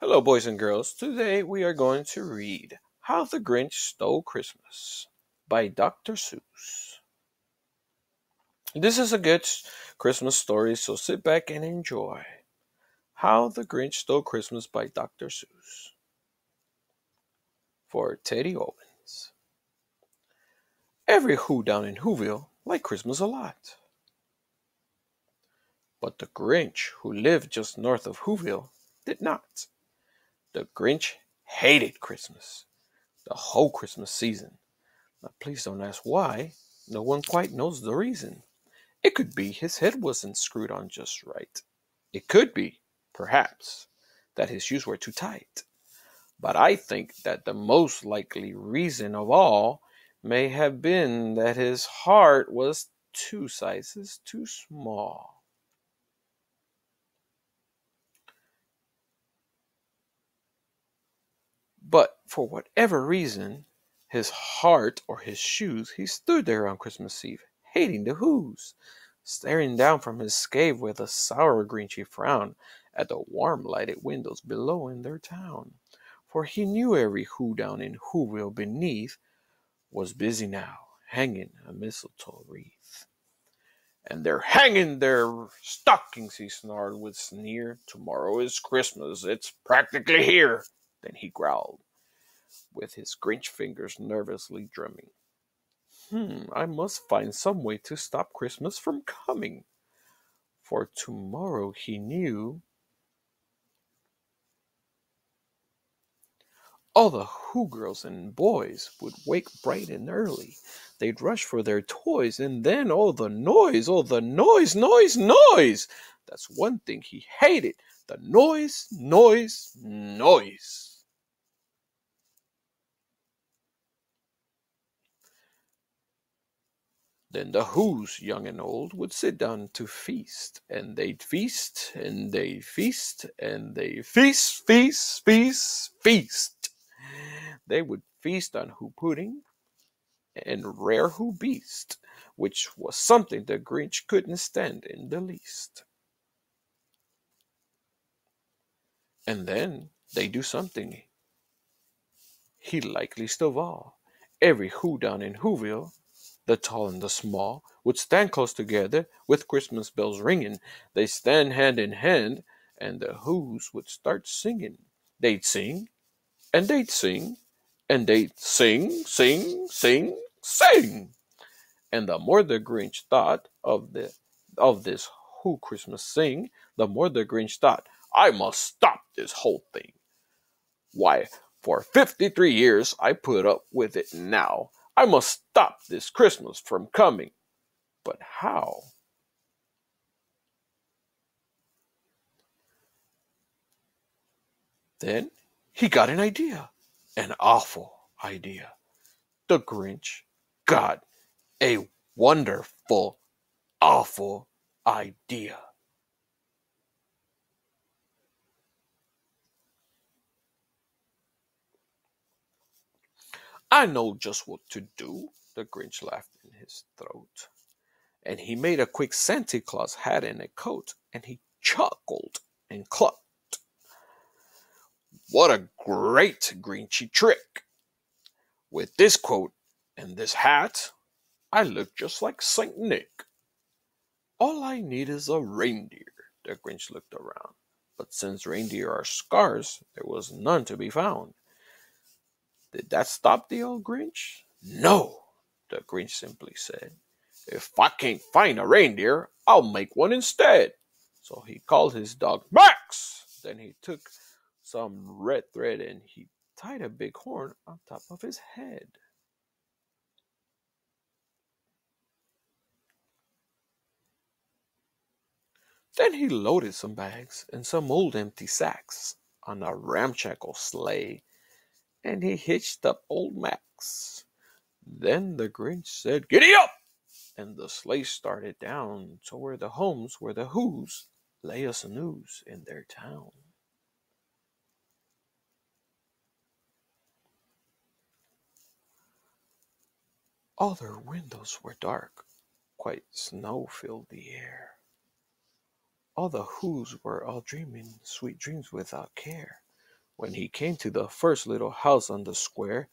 Hello, boys and girls. Today we are going to read How the Grinch Stole Christmas by Dr. Seuss. This is a good Christmas story, so sit back and enjoy. How the Grinch Stole Christmas by Dr. Seuss for Teddy Owens. Every Who down in Whoville liked Christmas a lot. But the Grinch, who lived just north of Whoville, did not. The Grinch hated Christmas, the whole Christmas season. Now, please don't ask why. No one quite knows the reason. It could be his head wasn't screwed on just right. It could be, perhaps, that his shoes were too tight. But I think that the most likely reason of all may have been that his heart was two sizes too small. But for whatever reason, his heart or his shoes, he stood there on Christmas Eve, hating the Who's, staring down from his cave with a sour, grinchy frown at the warm lighted windows below in their town. For he knew every Who down in Whoville beneath was busy now, hanging a mistletoe wreath. And they're hanging their stockings, he snarled with sneer. Tomorrow is Christmas, it's practically here. Then he growled, with his Grinch fingers nervously drumming. I must find some way to stop Christmas from coming. For tomorrow, he knew, all the Who girls and boys would wake bright and early. They'd rush for their toys, and then all the noise. That's one thing he hated, the noise. Then the Who's, young and old, would sit down to feast, and they'd feast, and they'd feast, and they'd feast. They would feast on Who pudding and rare Who beast, which was something the Grinch couldn't stand in the least. And then they do something he liked least of all. Every Who down in Whoville, the tall and the small, would stand close together with Christmas bells ringing. They stand hand in hand, and the Who's would start singing. They'd sing, and they'd sing, and they'd sing. And the more the Grinch thought of this Who Christmas sing, the more the Grinch thought, I must stop this whole thing. Why, for 53 years I put up with it now. I must stop this Christmas from coming. But how? Then he got an idea. An awful idea. The Grinch got a wonderful, awful idea. I know just what to do, the Grinch laughed in his throat. And he made a quick Santa Claus hat and a coat, and he chuckled and clucked. What a great Grinchy trick! With this coat and this hat, I look just like Saint Nick. All I need is a reindeer. The Grinch looked around. But since reindeer are scarce, there was none to be found. Did that stop the old Grinch? No, the Grinch simply said. If I can't find a reindeer, I'll make one instead. So he called his dog Max. Then he took some red thread and he tied a big horn on top of his head. Then he loaded some bags and some old empty sacks on a ramshackle sleigh, and he hitched up old Max. Then the Grinch said, Giddy up! And the sleigh started down toward the homes where the Who's lay a snooze in their town. All their windows were dark, quite snow filled the air. All the Who's were all dreaming sweet dreams without care. When he came to the first little house on the square,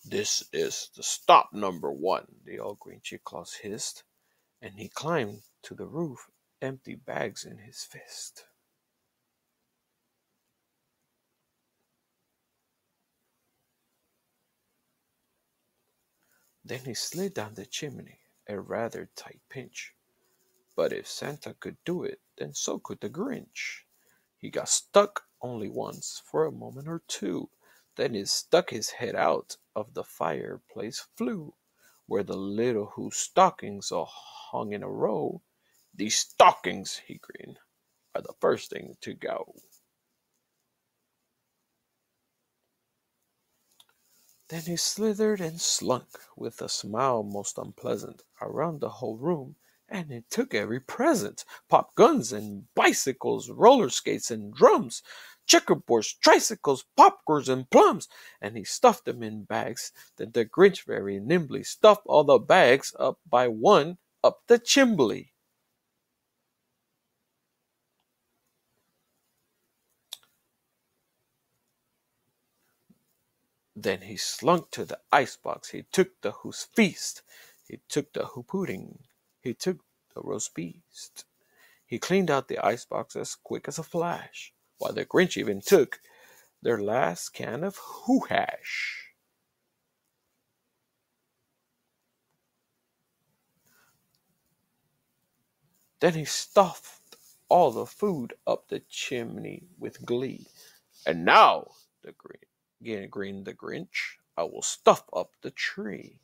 "This is the stop number one," the old green Claus hissed, and he climbed to the roof, empty bags in his fist. Then he slid down the chimney, a rather tight pinch. But if Santa could do it, then so could the Grinch. He got stuck only once, for a moment or two. Then he stuck his head out of the fireplace flue, where the little whose stockings all hung in a row. "These stockings," he grinned, "are the first thing to go." Then he slithered and slunk, with a smile most unpleasant, around the whole room, and he took every present: pop guns and bicycles, roller skates and drums, checkerboards, tricycles, popcorns and plums, and he stuffed them in bags. Then the Grinch very nimbly stuffed all the bags up by one up the chimbley. Then he slunk to the icebox. He took the who's feast. He took the who pudding. He took the roast beast. He cleaned out the icebox as quick as a flash, while the Grinch even took their last can of hoo hash. Then he stuffed all the food up the chimney with glee. "And now," the grinned the Grinch, "I will stuff up the tree."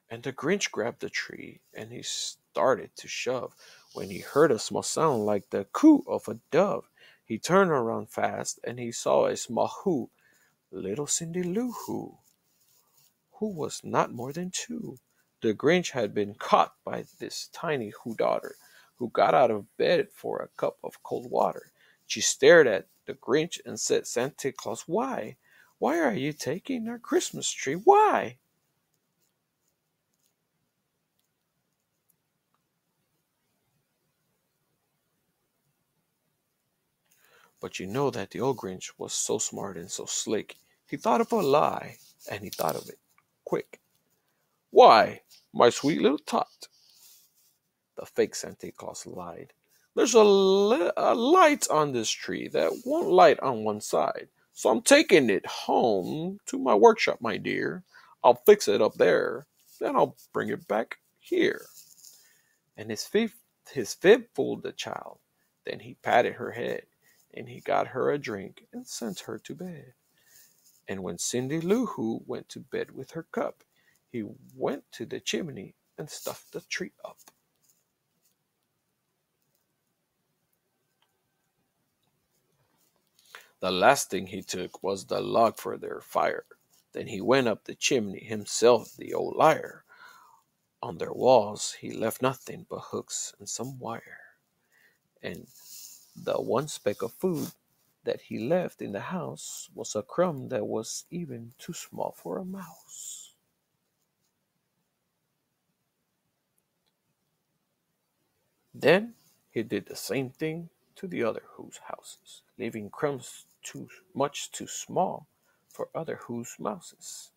And the Grinch grabbed the tree and he started to shove, when he heard a small sound like the coo of a dove. He turned around fast and he saw a small who, little Cindy Lou who was not more than two. The Grinch had been caught by this tiny who daughter, who got out of bed for a cup of cold water. She stared at the Grinch and said, "Santa Claus, why? Why are you taking our Christmas tree? Why?" But you know that the old Grinch was so smart and so slick. He thought of a lie, and he thought of it quick. "Why, my sweet little tot," the fake Santa Claus lied, "there's a light on this tree that won't light on one side. So I'm taking it home to my workshop, my dear. I'll fix it up there. Then I'll bring it back here." And his fib fooled the child. Then he patted her head, and he got her a drink and sent her to bed. And when Cindy Lou Who went to bed with her cup, he went to the chimney and stuffed the tree up. The last thing he took was the log for their fire. Then he went up the chimney himself, the old liar. On their walls he left nothing but hooks and some wire. And the one speck of food that he left in the house was a crumb that was even too small for a mouse. Then he did the same thing to the other Who's houses, leaving crumbs too small for other Who's mouses.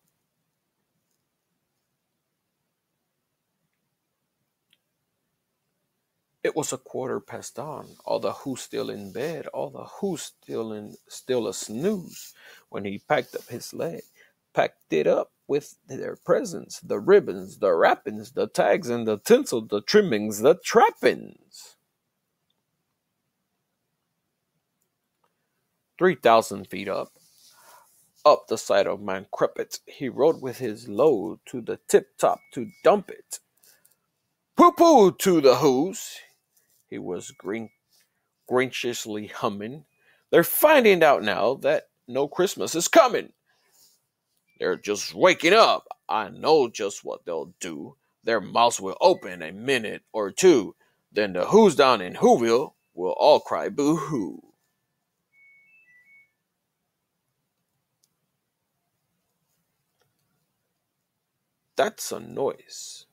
It was a quarter past dawn, all the Who's still in bed, all the Who's still a snooze, when he packed up his leg, packed it up with their presents, the ribbons, the wrappings, the tags, and the tinsel, the trimmings, the trappings. 3,000 feet up the side of Mount Crumpet, he rode with his load to the tip top to dump it. "Pooh pooh to the Who's," he was grinchishly humming. "They're finding out now that no Christmas is coming. They're just waking up. I know just what they'll do. Their mouths will open a minute or two. Then the Who's down in Whoville will all cry boo hoo." "That's a noise,"